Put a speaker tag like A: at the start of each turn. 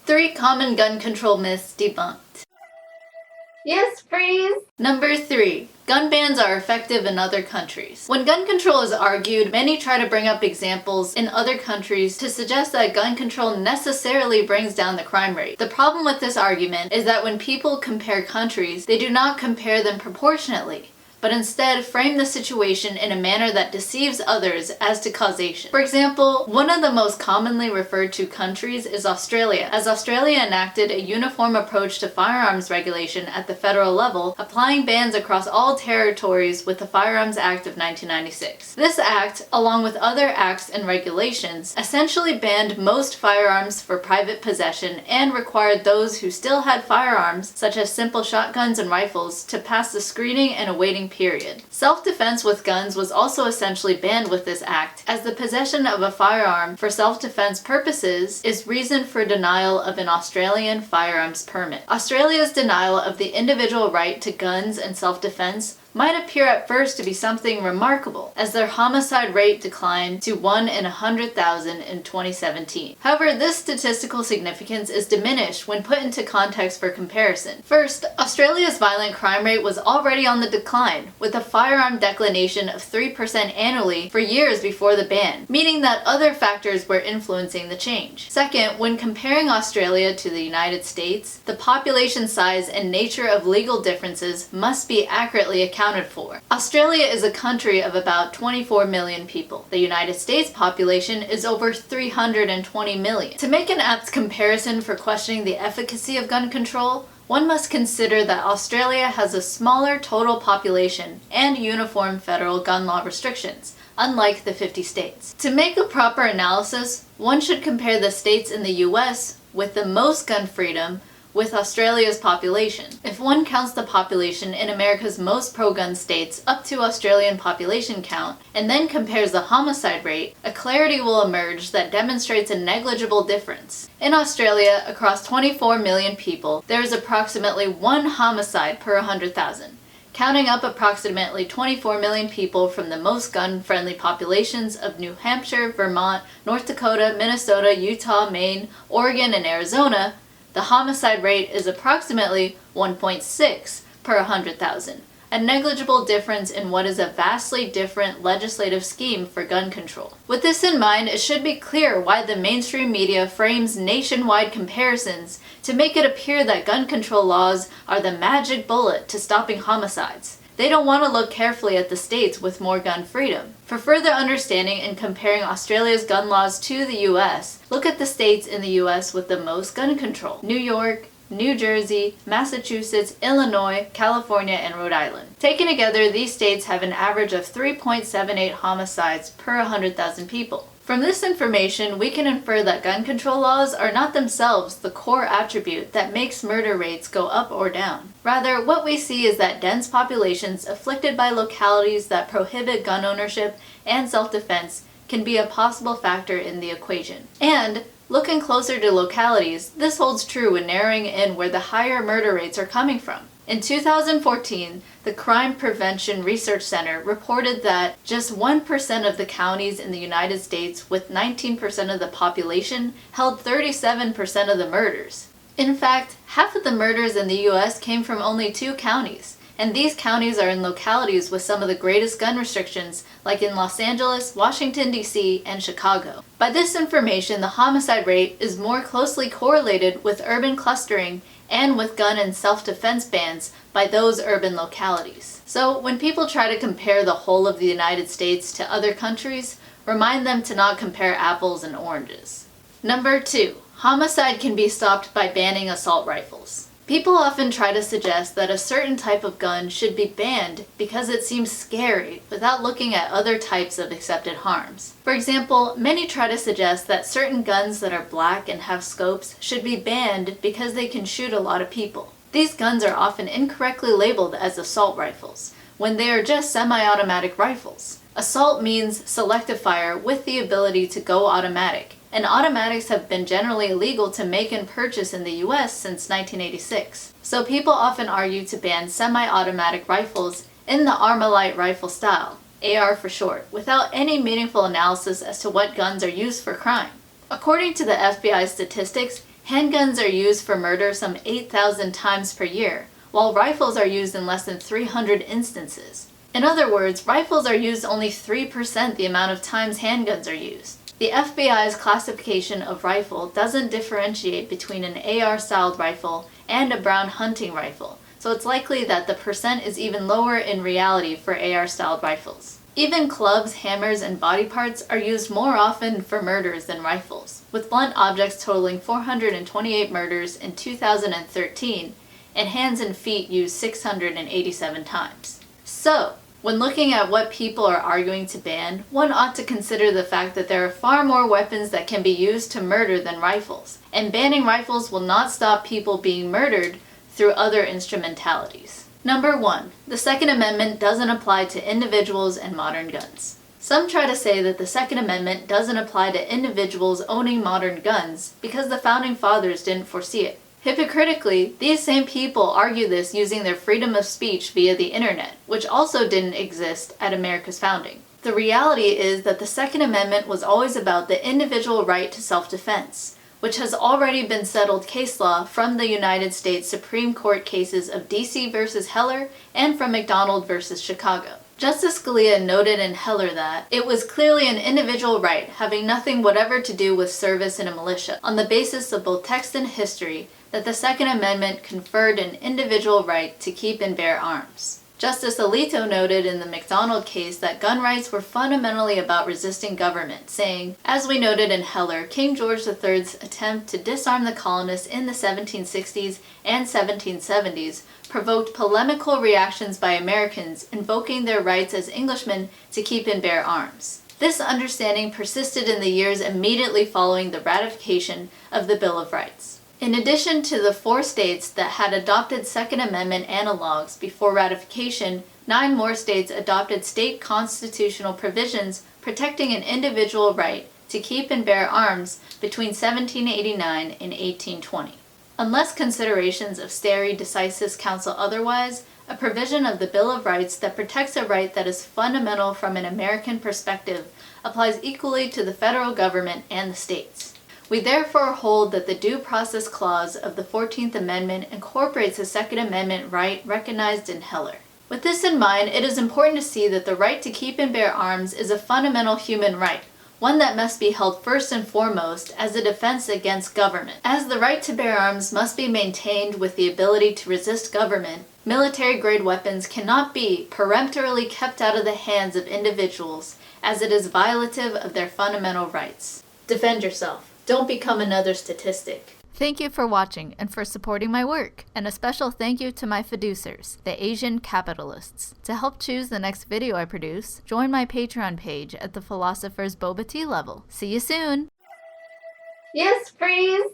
A: 3 common gun control myths debunked.
B: Yes, please!
A: Number 3. Gun bans are effective in other countries. When gun control is argued, many try to bring up examples in other countries to suggest that gun control necessarily brings down the crime rate. The problem with this argument is that when people compare countries, they do not compare them proportionately, but instead frame the situation in a manner that deceives others as to causation. For example, one of the most commonly referred to countries is Australia, as Australia enacted a uniform approach to firearms regulation at the federal level, applying bans across all territories with the Firearms Act of 1996. This act, along with other acts and regulations, essentially banned most firearms for private possession and required those who still had firearms, such as simple shotguns and rifles, to pass the screening and awaiting period. Self-defense with guns was also essentially banned with this act, as the possession of a firearm for self-defense purposes is reason for denial of an Australian firearms permit. Australia's denial of the individual right to guns and self-defense might appear at first to be something remarkable, as their homicide rate declined to 1 in 100,000 in 2017. However, this statistical significance is diminished when put into context for comparison. First, Australia's violent crime rate was already on the decline, with a firearm declination of 3% annually for years before the ban, meaning that other factors were influencing the change. Second, when comparing Australia to the United States, the population size and nature of legal differences must be accurately accounted for. Australia is a country of about 24 million people. The United States population is over 320 million. To make an apt comparison for questioning the efficacy of gun control, one must consider that Australia has a smaller total population and uniform federal gun law restrictions, unlike the 50 states. To make a proper analysis, one should compare the states in the US with the most gun freedom with Australia's population. If one counts the population in America's most pro-gun states up to Australian population count, and then compares the homicide rate, a clarity will emerge that demonstrates a negligible difference. In Australia, across 24 million people, there is approximately 1 homicide per 100,000. Counting up approximately 24 million people from the most gun-friendly populations of New Hampshire, Vermont, North Dakota, Minnesota, Utah, Maine, Oregon, and Arizona, the homicide rate is approximately 1.6 per 100,000, a negligible difference in what is a vastly different legislative scheme for gun control. With this in mind, it should be clear why the mainstream media frames nationwide comparisons to make it appear that gun control laws are the magic bullet to stopping homicides. They don't want to look carefully at the states with more gun freedom. For further understanding and comparing Australia's gun laws to the US, look at the states in the US with the most gun control: New York, New Jersey, Massachusetts, Illinois, California, and Rhode Island. Taken together, these states have an average of 3.78 homicides per 100,000 people. From this information, we can infer that gun control laws are not themselves the core attribute that makes murder rates go up or down. Rather, what we see is that dense populations afflicted by localities that prohibit gun ownership and self-defense can be a possible factor in the equation. And, looking closer to localities, this holds true when narrowing in where the higher murder rates are coming from. In 2014, the Crime Prevention Research Center reported that just 1% of the counties in the United States with 19% of the population held 37% of the murders. In fact, half of the murders in the US came from only 2 counties, and these counties are in localities with some of the greatest gun restrictions, like in Los Angeles, Washington, D.C., and Chicago. By this information, the homicide rate is more closely correlated with urban clustering and with gun and self-defense bans by those urban localities. So when people try to compare the whole of the United States to other countries, remind them to not compare apples and oranges. Number 2. Homicide can be stopped by banning assault rifles. People often try to suggest that a certain type of gun should be banned because it seems scary without looking at other types of accepted harms. For example, many try to suggest that certain guns that are black and have scopes should be banned because they can shoot a lot of people. These guns are often incorrectly labeled as assault rifles, when they are just semi-automatic rifles. Assault means selective fire with the ability to go automatic, and automatics have been generally illegal to make and purchase in the US since 1986. So people often argue to ban semi-automatic rifles in the Armalite rifle style, AR for short, without any meaningful analysis as to what guns are used for crime. According to the FBI statistics, Handguns are used for murder some 8,000 times per year, while rifles are used in less than 300 instances. In other words, rifles are used only 3% the amount of times handguns are used. The FBI's classification of rifle doesn't differentiate between an AR-styled rifle and a brown hunting rifle, so it's likely that the percent is even lower in reality for AR-styled rifles. Even clubs, hammers, and body parts are used more often for murders than rifles, with blunt objects totaling 428 murders in 2013, and hands and feet used 687 times. So, when looking at what people are arguing to ban, one ought to consider the fact that there are far more weapons that can be used to murder than rifles, and banning rifles will not stop people being murdered through other instrumentalities. Number 1. The Second Amendment doesn't apply to individuals and modern guns. Some try to say that the Second Amendment doesn't apply to individuals owning modern guns because the Founding Fathers didn't foresee it. Hypocritically, these same people argue this using their freedom of speech via the internet, which also didn't exist at America's founding. The reality is that the Second Amendment was always about the individual right to self-defense, which has already been settled case law from the United States Supreme Court cases of D.C. versus Heller and from McDonald versus Chicago. Justice Scalia noted in Heller that it was clearly an individual right having nothing whatever to do with service in a militia, on the basis of both text and history, that the Second Amendment conferred an individual right to keep and bear arms. Justice Alito noted in the McDonald case that gun rights were fundamentally about resisting government, saying, as we noted in Heller, King George III's attempt to disarm the colonists in the 1760s and 1770s provoked polemical reactions by Americans invoking their rights as Englishmen to keep and bear arms. This understanding persisted in the years immediately following the ratification of the Bill of Rights. In addition to the 4 states that had adopted Second Amendment analogs before ratification, 9 more states adopted state constitutional provisions protecting an individual right to keep and bear arms between 1789 and 1820. Unless considerations of stare decisis counsel otherwise, a provision of the Bill of Rights that protects a right that is fundamental from an American perspective applies equally to the federal government and the states. We therefore hold that the Due Process Clause of the 14th Amendment incorporates the Second Amendment right recognized in Heller. With this in mind, it is important to see that the right to keep and bear arms is a fundamental human right, one that must be held first and foremost as a defense against government. As the right to bear arms must be maintained with the ability to resist government, military-grade weapons cannot be peremptorily kept out of the hands of individuals, as it is violative of their fundamental rights. Defend yourself. Don't become another statistic. Thank you for watching and for supporting my work, and a special thank you to my fiduciaries, the Asian capitalists. To help choose the next video I produce, join my Patreon page at the Philosopher's Boba Tea level. See you soon!
B: Yes, freeze!